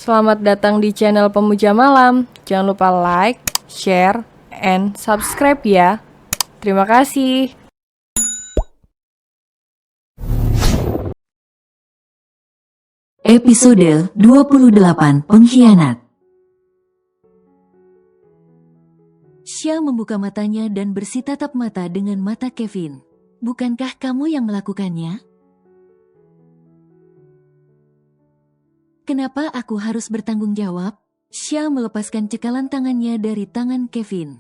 Selamat datang di channel Pemuja Malam. Jangan lupa like, share, and subscribe ya. Terima kasih. Episode 28 Pengkhianat. Xia membuka matanya dan bersitatap mata dengan mata Kevin. Bukankah kamu yang melakukannya? Kenapa aku harus bertanggung jawab? Xia melepaskan cekalan tangannya dari tangan Kevin.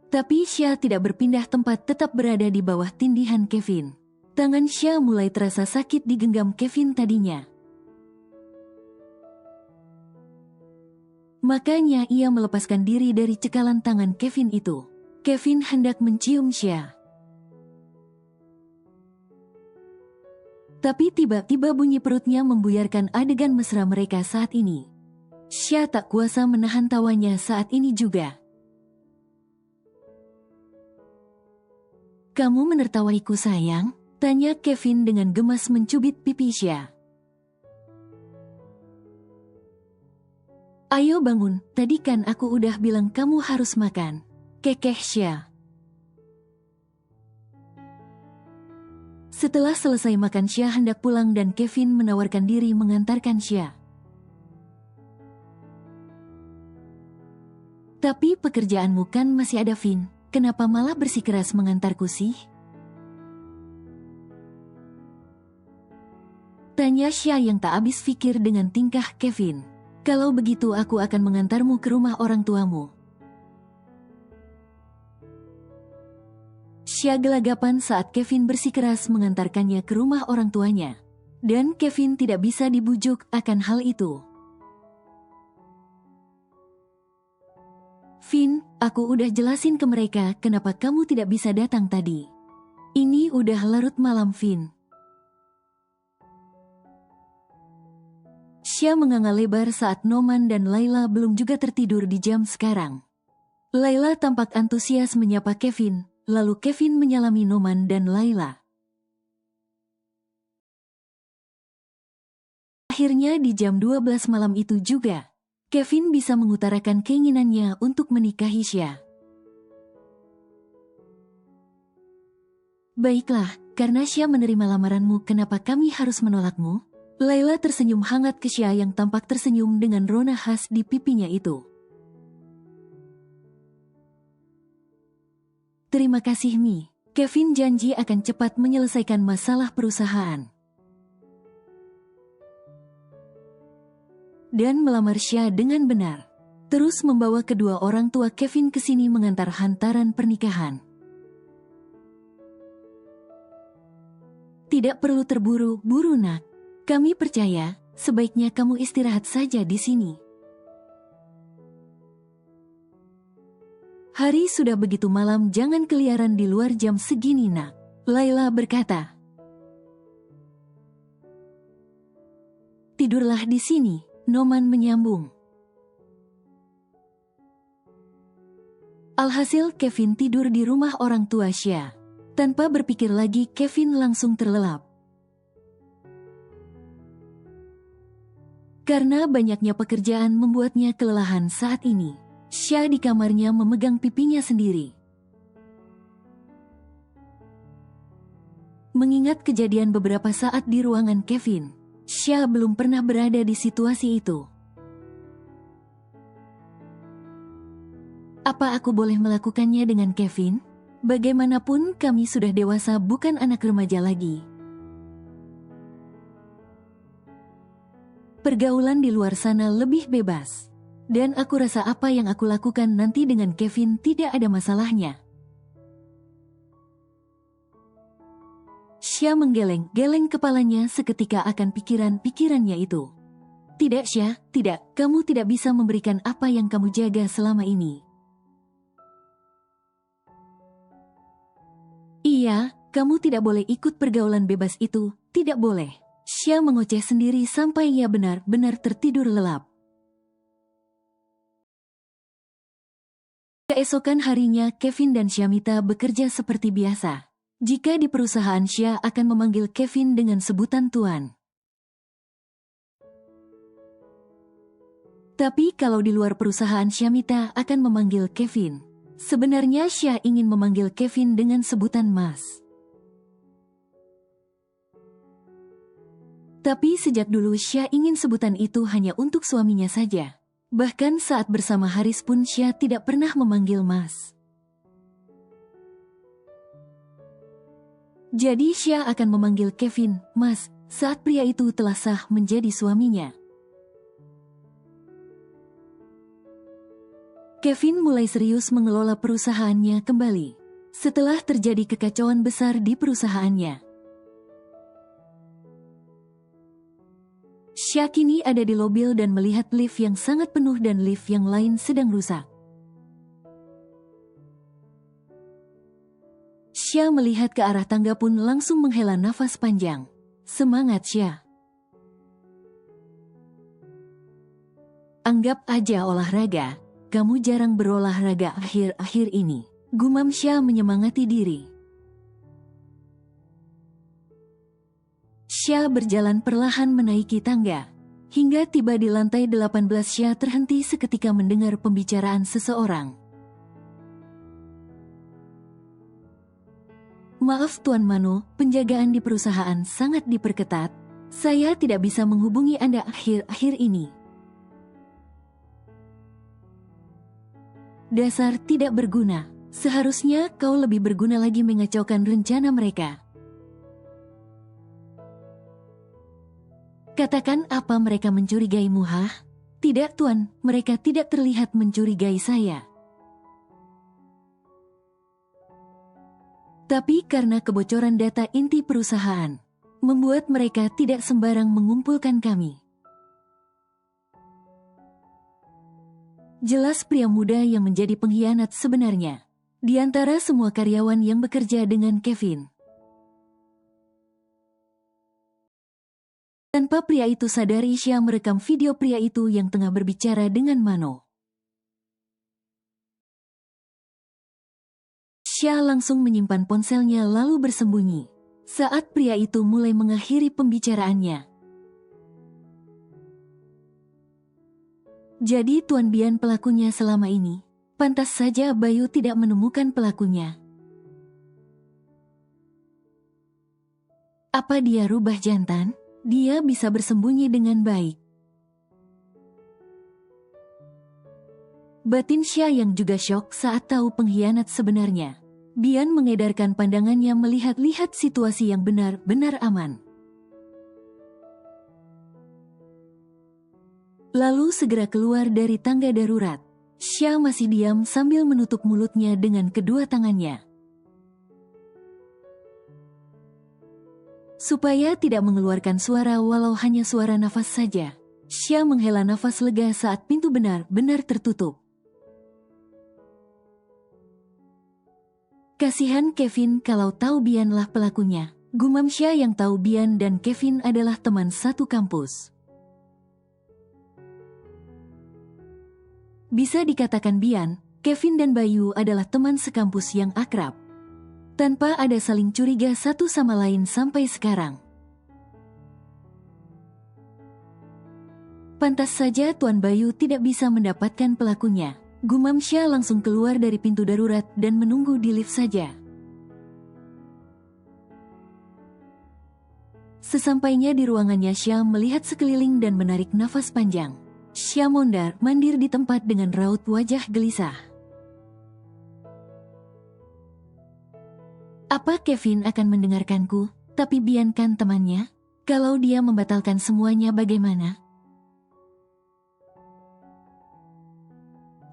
Tapi Xia tidak berpindah tempat, tetap berada di bawah tindihan Kevin. Tangan Xia mulai terasa sakit digenggam Kevin tadinya. Makanya ia melepaskan diri dari cekalan tangan Kevin itu. Kevin hendak mencium Xia. Tapi tiba-tiba bunyi perutnya membuyarkan adegan mesra mereka saat ini. Xia tak kuasa menahan tawanya saat ini juga. Kamu menertawaiku sayang? Tanya Kevin dengan gemas mencubit pipi Xia. Ayo bangun, tadi kan aku udah bilang kamu harus makan. Kekeh Xia. Setelah selesai makan, Xia hendak pulang dan Kevin menawarkan diri mengantarkan Xia. Tapi pekerjaanmu kan masih ada, Vin. Kenapa malah bersikeras mengantarku sih? Tanya Xia yang tak habis pikir dengan tingkah Kevin. Kalau begitu aku akan mengantarmu ke rumah orang tuamu. Xia gelagapan saat Kevin bersikeras mengantarkannya ke rumah orang tuanya. Dan Kevin tidak bisa dibujuk akan hal itu. Vin, aku udah jelasin ke mereka kenapa kamu tidak bisa datang tadi. Ini udah larut malam, Vin. Xia menganga lebar saat Noman dan Laila belum juga tertidur di jam sekarang. Laila tampak antusias menyapa Kevin, lalu Kevin menyalami Noman dan Laila. Akhirnya di jam 12 malam itu juga, Kevin bisa mengutarakan keinginannya untuk menikahi Xia. Baiklah, karena Xia menerima lamaranmu, kenapa kami harus menolakmu? Laila tersenyum hangat ke Xia yang tampak tersenyum dengan rona khas di pipinya itu. Terima kasih, Mi. Kevin janji akan cepat menyelesaikan masalah perusahaan. Dan melamar Xia dengan benar. Terus membawa kedua orang tua Kevin ke sini mengantar hantaran pernikahan. Tidak perlu terburu-buru, nak. Kami percaya, sebaiknya kamu istirahat saja di sini. Hari sudah begitu malam, jangan keliaran di luar jam segini, nak. Laila berkata. Tidurlah di sini, Noman menyambung. Alhasil Kevin tidur di rumah orang tua Xia. Tanpa berpikir lagi, Kevin langsung terlelap. Karena banyaknya pekerjaan membuatnya kelelahan saat ini. Xia di kamarnya memegang pipinya sendiri. Mengingat kejadian beberapa saat di ruangan Kevin, Xia belum pernah berada di situasi itu. Apa aku boleh melakukannya dengan Kevin? Bagaimanapun kami sudah dewasa, bukan anak remaja lagi. Pergaulan di luar sana lebih bebas. Dan aku rasa apa yang aku lakukan nanti dengan Kevin tidak ada masalahnya. Xia menggeleng-geleng kepalanya seketika akan pikiran-pikirannya itu. Tidak, Xia, tidak, kamu tidak bisa memberikan apa yang kamu jaga selama ini. Iya, kamu tidak boleh ikut pergaulan bebas itu, tidak boleh. Xia mengoceh sendiri sampai ia benar-benar tertidur lelap. Keesokan harinya, Kevin dan Syamita bekerja seperti biasa. Jika di perusahaan, Xia akan memanggil Kevin dengan sebutan Tuan. Tapi kalau di luar perusahaan, Syamita akan memanggil Kevin. Sebenarnya Syah ingin memanggil Kevin dengan sebutan Mas. Tapi sejak dulu Syah ingin sebutan itu hanya untuk suaminya saja. Bahkan saat bersama Haris pun Syah tidak pernah memanggil Mas. Jadi Syah akan memanggil Kevin Mas saat pria itu telah sah menjadi suaminya. Kevin mulai serius mengelola perusahaannya kembali setelah terjadi kekacauan besar di perusahaannya. Syah kini ada di lobi dan melihat lift yang sangat penuh dan lift yang lain sedang rusak. Syah melihat ke arah tangga pun langsung menghela nafas panjang. Semangat Syah. Anggap aja olahraga. Kamu jarang berolahraga akhir-akhir ini. Gumam Syah menyemangati diri. Syah berjalan perlahan menaiki tangga. Hingga tiba di lantai 18 Syah terhenti seketika mendengar pembicaraan seseorang. Maaf Tuan Mano, penjagaan di perusahaan sangat diperketat. Saya tidak bisa menghubungi Anda akhir-akhir ini. Dasar tidak berguna. Seharusnya kau lebih berguna lagi mengacaukan rencana mereka. Katakan apa mereka mencurigaimu, hah? Tidak Tuan, mereka tidak terlihat mencurigai saya. Tapi karena kebocoran data inti perusahaan, membuat mereka tidak sembarang mengumpulkan kami. Jelas pria muda yang menjadi pengkhianat sebenarnya. Di antara semua karyawan yang bekerja dengan Kevin. Tanpa pria itu sadari, Syah merekam video pria itu yang tengah berbicara dengan Mano. Syah langsung menyimpan ponselnya lalu bersembunyi. Saat pria itu mulai mengakhiri pembicaraannya. Jadi Tuan Bian pelakunya selama ini. Pantas saja Bayu tidak menemukan pelakunya. Apa dia rubah jantan? Dia bisa bersembunyi dengan baik. Batin Syah yang juga syok saat tahu pengkhianat sebenarnya. Bian mengedarkan pandangannya melihat-lihat situasi yang benar-benar aman. Lalu segera keluar dari tangga darurat. Syah masih diam sambil menutup mulutnya dengan kedua tangannya. Supaya tidak mengeluarkan suara walau hanya suara nafas saja. Syah menghela nafas lega saat pintu benar-benar tertutup. Kasihan Kevin kalau tahu Bianlah pelakunya. Gumam Syah yang tahu Bian dan Kevin adalah teman satu kampus. Bisa dikatakan Bian, Kevin dan Bayu adalah teman sekampus yang akrab. Tanpa ada saling curiga satu sama lain sampai sekarang. Pantas saja Tuan Bayu tidak bisa mendapatkan pelakunya. Gumam Syah langsung keluar dari pintu darurat dan menunggu di lift saja. Sesampainya di ruangannya, Syah melihat sekeliling dan menarik nafas panjang. Syah mondar-mandir di tempat dengan raut wajah gelisah. Apa Kevin akan mendengarkanku? Tapi Bian kan temannya. Kalau dia membatalkan semuanya bagaimana?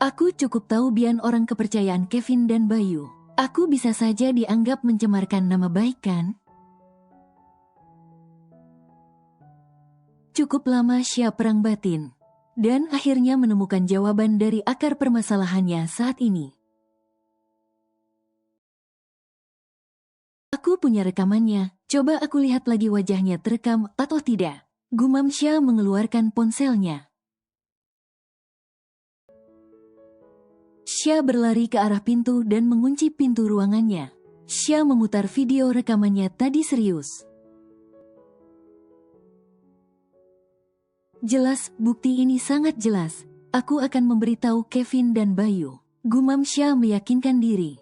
Aku cukup tahu Bian orang kepercayaan Kevin dan Bayu. Aku bisa saja dianggap mencemarkan nama baik kan? Cukup lama Syah perang batin. Dan akhirnya menemukan jawaban dari akar permasalahannya saat ini. Aku punya rekamannya, coba aku lihat lagi wajahnya terekam atau tidak. Gumam Syah mengeluarkan ponselnya. Syah berlari ke arah pintu dan mengunci pintu ruangannya. Syah memutar video rekamannya tadi serius. Jelas, bukti ini sangat jelas. aku akan memberitahu Kevin dan Bayu. Gumam Syah meyakinkan diri.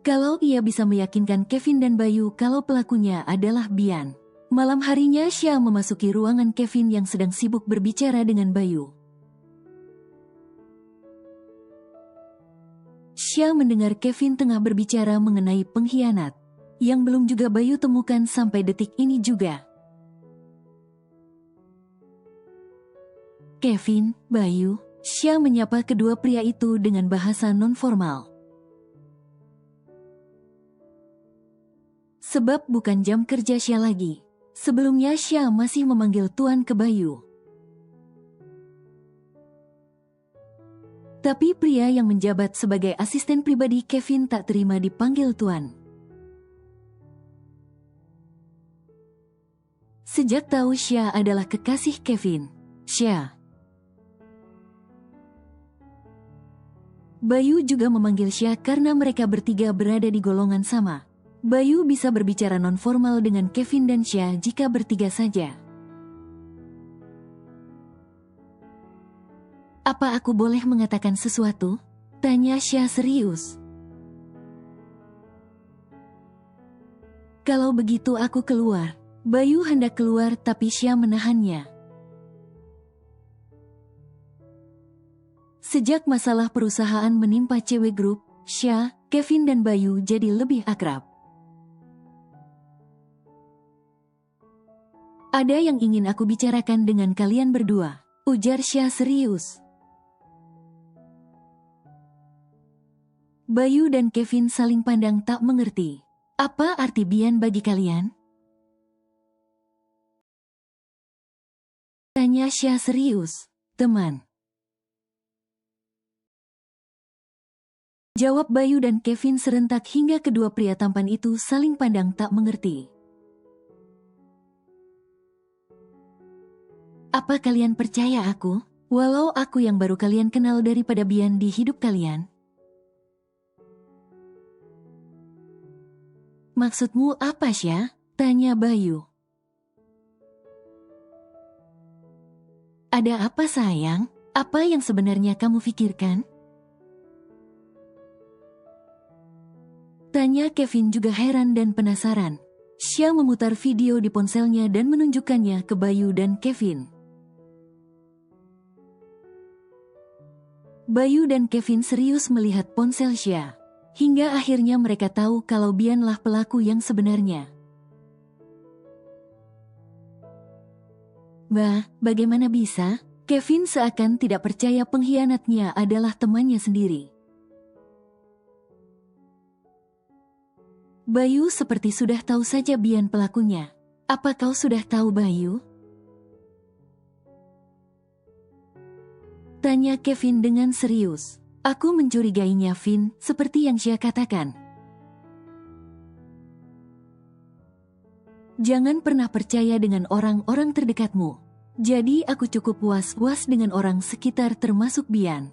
Kalau ia bisa meyakinkan Kevin dan Bayu kalau pelakunya adalah Bian. Malam harinya Syah memasuki ruangan Kevin yang sedang sibuk berbicara dengan Bayu. Syah mendengar Kevin tengah berbicara mengenai pengkhianat, yang belum juga Bayu temukan sampai detik ini juga. Kevin, Bayu, Syah menyapa kedua pria itu dengan bahasa non-formal. Sebab bukan jam kerja Syah lagi. Sebelumnya Syah masih memanggil Tuan ke Bayu. Tapi pria yang menjabat sebagai asisten pribadi Kevin tak terima dipanggil Tuan. Sejak tahu Syah adalah kekasih Kevin, Syah. Bayu juga memanggil Syah karena mereka bertiga berada di golongan sama. Bayu bisa berbicara non-formal dengan Kevin dan Syah jika bertiga saja. Apa aku boleh mengatakan sesuatu? Tanya Syah serius. Kalau begitu aku keluar. Bayu hendak keluar tapi Syah menahannya. Sejak masalah perusahaan menimpa cewek grup, Syah, Kevin dan Bayu jadi lebih akrab. Ada yang ingin aku bicarakan dengan kalian berdua, ujar Syah serius. Bayu dan Kevin saling pandang tak mengerti. Apa arti Bian bagi kalian? Tanya Syah serius. Teman. Jawab Bayu dan Kevin serentak hingga kedua pria tampan itu saling pandang tak mengerti. Apa kalian percaya aku? Walau aku yang baru kalian kenal daripada Bian di hidup kalian? Maksudmu apa, Syah? Tanya Bayu. Ada apa sayang? Apa yang sebenarnya kamu pikirkan? Tanya Kevin juga heran dan penasaran. Syah memutar video di ponselnya dan menunjukkannya ke Bayu dan Kevin. Bayu dan Kevin serius melihat ponsel Syah. Hingga akhirnya mereka tahu kalau Bianlah pelaku yang sebenarnya. Bah, bagaimana bisa? Kevin seakan tidak percaya pengkhianatnya adalah temannya sendiri. Bayu seperti sudah tahu saja Bian pelakunya. Apa kau sudah tahu, Bayu? Tanya Kevin dengan serius. Aku mencurigainya, Vin, seperti yang Syah katakan. Jangan pernah percaya dengan orang-orang terdekatmu. Jadi aku cukup was-was dengan orang sekitar termasuk Bian.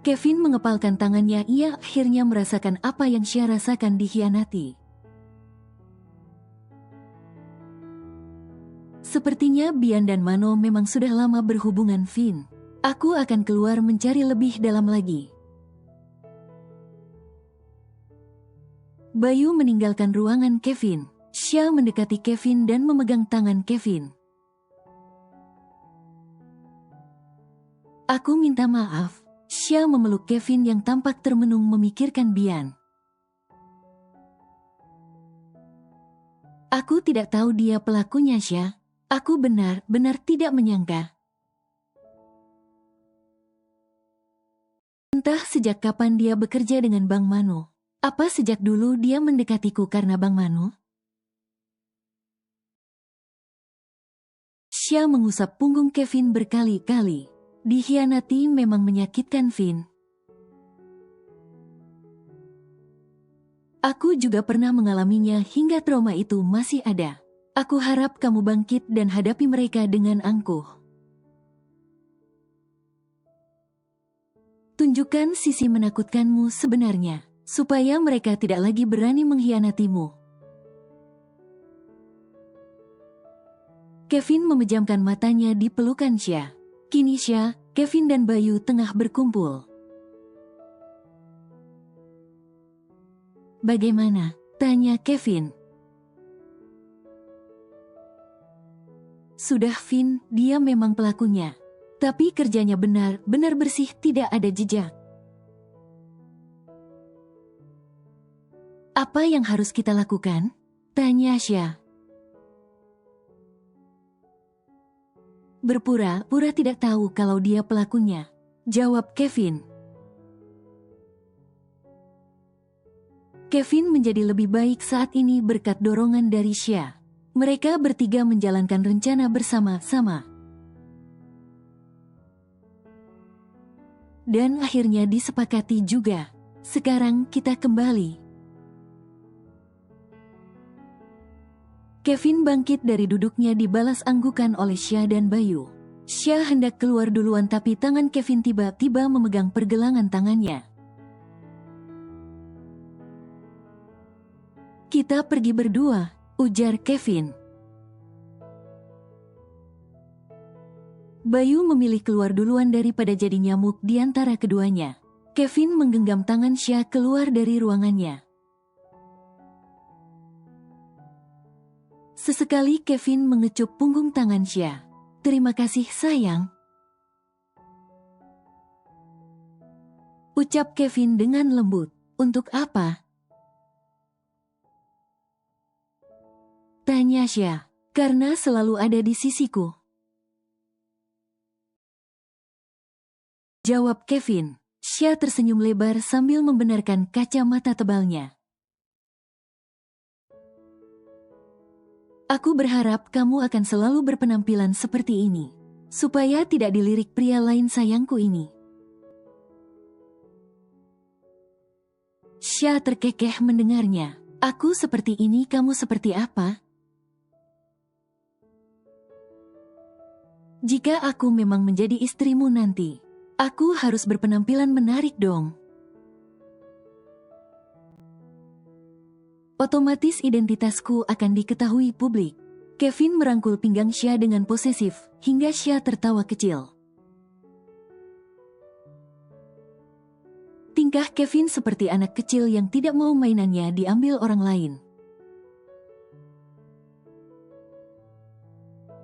Kevin mengepalkan tangannya, ia akhirnya merasakan apa yang Syah rasakan dikhianati. Sepertinya Bian dan Mano memang sudah lama berhubungan, Vin. Aku akan keluar mencari lebih dalam lagi. Bayu meninggalkan ruangan Kevin. Syah mendekati Kevin dan memegang tangan Kevin. Aku minta maaf. Syah memeluk Kevin yang tampak termenung memikirkan Bian. Aku tidak tahu dia pelakunya, Syah. Aku benar-benar tidak menyangka. Entah sejak kapan dia bekerja dengan Bang Mano. Apa sejak dulu dia mendekatiku karena Bang Mano? Syah mengusap punggung Kevin berkali-kali. Dikhianati memang menyakitkan, Vin. Aku juga pernah mengalaminya hingga trauma itu masih ada. Aku harap kamu bangkit dan hadapi mereka dengan angkuh. Tunjukkan sisi menakutkanmu sebenarnya, supaya mereka tidak lagi berani mengkhianatimu. Kevin memejamkan matanya di pelukan Xia. Kini Xia, Kevin dan Bayu tengah berkumpul. "Bagaimana?" tanya Kevin. "Sudah Vin, dia memang pelakunya. Tapi kerjanya benar-benar bersih, tidak ada jejak." "Apa yang harus kita lakukan?" tanya Xia. "Berpura-pura tidak tahu kalau dia pelakunya," jawab Kevin. Kevin menjadi lebih baik saat ini berkat dorongan dari Xia. Mereka bertiga menjalankan rencana bersama-sama. Dan akhirnya disepakati juga. Sekarang kita kembali. Kevin bangkit dari duduknya dibalas anggukan oleh Xia dan Bayu. Xia hendak keluar duluan tapi tangan Kevin tiba-tiba memegang pergelangan tangannya. "Kita pergi berdua," ujar Kevin. Bayu memilih keluar duluan daripada jadi nyamuk di antara keduanya. Kevin menggenggam tangan Xia keluar dari ruangannya. Sesekali Kevin mengecup punggung tangan Xia. "Terima kasih sayang," ucap Kevin dengan lembut. "Untuk apa?" tanya Xia. "Karena selalu ada di sisiku," jawab Kevin. Xia tersenyum lebar sambil membenarkan kacamata tebalnya. "Aku berharap kamu akan selalu berpenampilan seperti ini, supaya tidak dilirik pria lain sayangku ini." Xia terkekeh mendengarnya. "Aku seperti ini, kamu seperti apa?" "Jika aku memang menjadi istrimu nanti, aku harus berpenampilan menarik dong. Otomatis identitasku akan diketahui publik." Kevin merangkul pinggang Xia dengan posesif, hingga Xia tertawa kecil. Tingkah Kevin seperti anak kecil yang tidak mau mainannya diambil orang lain.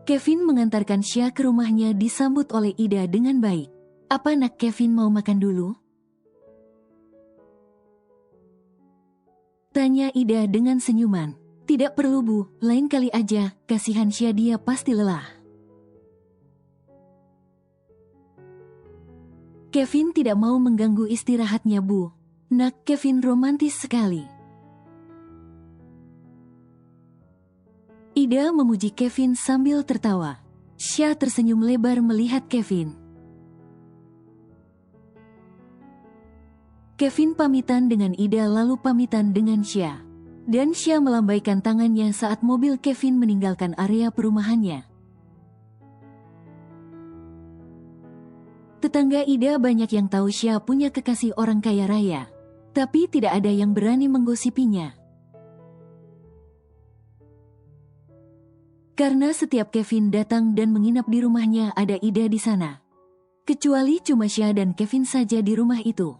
Kevin mengantarkan Xia ke rumahnya disambut oleh Ida dengan baik. "Apa nak Kevin mau makan dulu?" tanya Ida dengan senyuman. "Tidak perlu Bu, lain kali aja, kasihan Xia, dia pasti lelah." Kevin tidak mau mengganggu istirahatnya Bu. Nak Kevin romantis sekali. Ida memuji Kevin sambil tertawa. Xia tersenyum lebar melihat Kevin. Kevin pamitan dengan Ida lalu pamitan dengan Xia. Dan Xia melambaikan tangannya saat mobil Kevin meninggalkan area perumahannya. Tetangga Ida banyak yang tahu Xia punya kekasih orang kaya raya. Tapi tidak ada yang berani menggosipinya. Karena setiap Kevin datang dan menginap di rumahnya ada Ida di sana. Kecuali cuma Xia dan Kevin saja di rumah itu.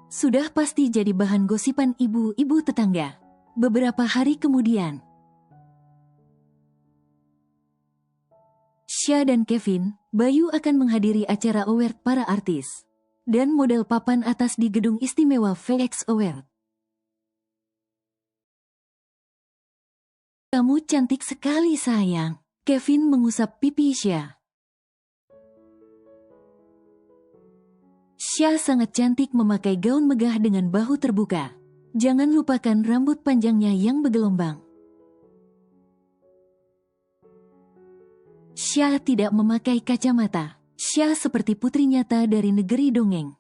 Sudah pasti jadi bahan gosipan ibu-ibu tetangga. Beberapa hari kemudian, Xia dan Kevin, Bayu akan menghadiri acara award para artis dan model papan atas di gedung istimewa VX Award. "Kamu cantik sekali sayang," Kevin mengusap pipi Xia. Xia sangat cantik memakai gaun megah dengan bahu terbuka. Jangan lupakan rambut panjangnya yang bergelombang. Xia tidak memakai kacamata. Xia seperti putri nyata dari negeri dongeng.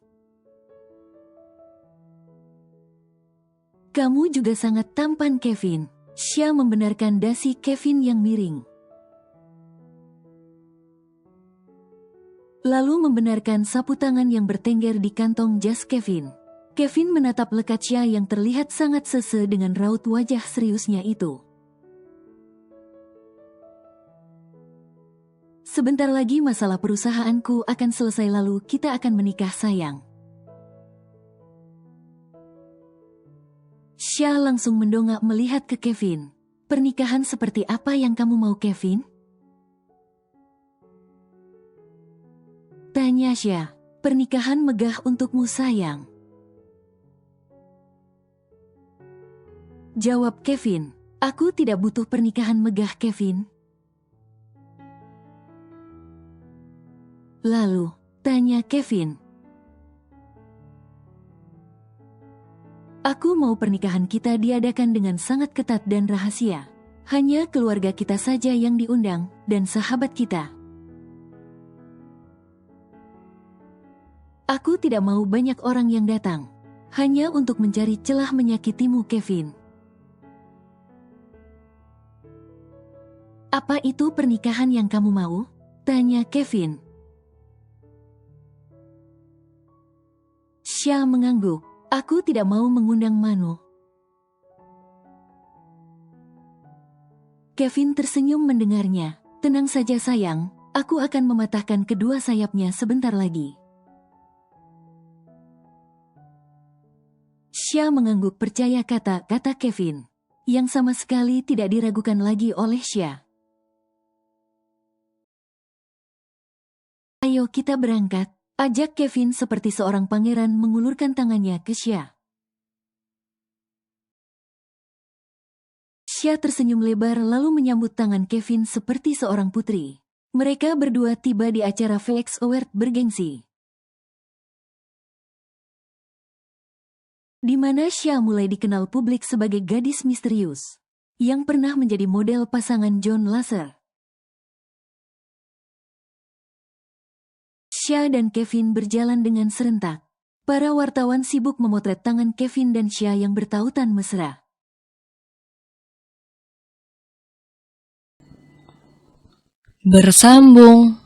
"Kamu juga sangat tampan Kevin." Xia membenarkan dasi Kevin yang miring. Lalu membenarkan sapu tangan yang bertengger di kantong jas Kevin. Kevin menatap lekat Xia yang terlihat sangat sese dengan raut wajah seriusnya itu. Sebentar lagi masalah perusahaanku akan selesai lalu kita akan menikah sayang. Xia langsung mendongak melihat ke Kevin. Pernikahan seperti apa yang kamu mau, Kevin? Tanya Xia. Pernikahan megah untukmu sayang. Jawab Kevin. Aku tidak butuh pernikahan megah, Kevin. Lalu, tanya Kevin. Aku mau pernikahan kita diadakan dengan sangat ketat dan rahasia. Hanya keluarga kita saja yang diundang, dan sahabat kita. Aku tidak mau banyak orang yang datang. Hanya untuk mencari celah menyakitimu, Kevin. Apa itu pernikahan yang kamu mau? Tanya Kevin. Xia mengangguk. Aku tidak mau mengundang Manu. Kevin tersenyum mendengarnya. Tenang saja sayang, aku akan mematahkan kedua sayapnya sebentar lagi. Xia mengangguk percaya kata-kata Kevin, yang sama sekali tidak diragukan lagi oleh Xia. Ayo kita berangkat. Ajak Kevin seperti seorang pangeran mengulurkan tangannya ke Xia. Xia tersenyum lebar lalu menyambut tangan Kevin seperti seorang putri. Mereka berdua tiba di acara Felix Award bergengsi. Di mana Xia mulai dikenal publik sebagai gadis misterius yang pernah menjadi model pasangan John Lasser. Xia dan Kevin berjalan dengan serentak. Para wartawan sibuk memotret tangan Kevin dan Xia yang bertautan mesra. Bersambung.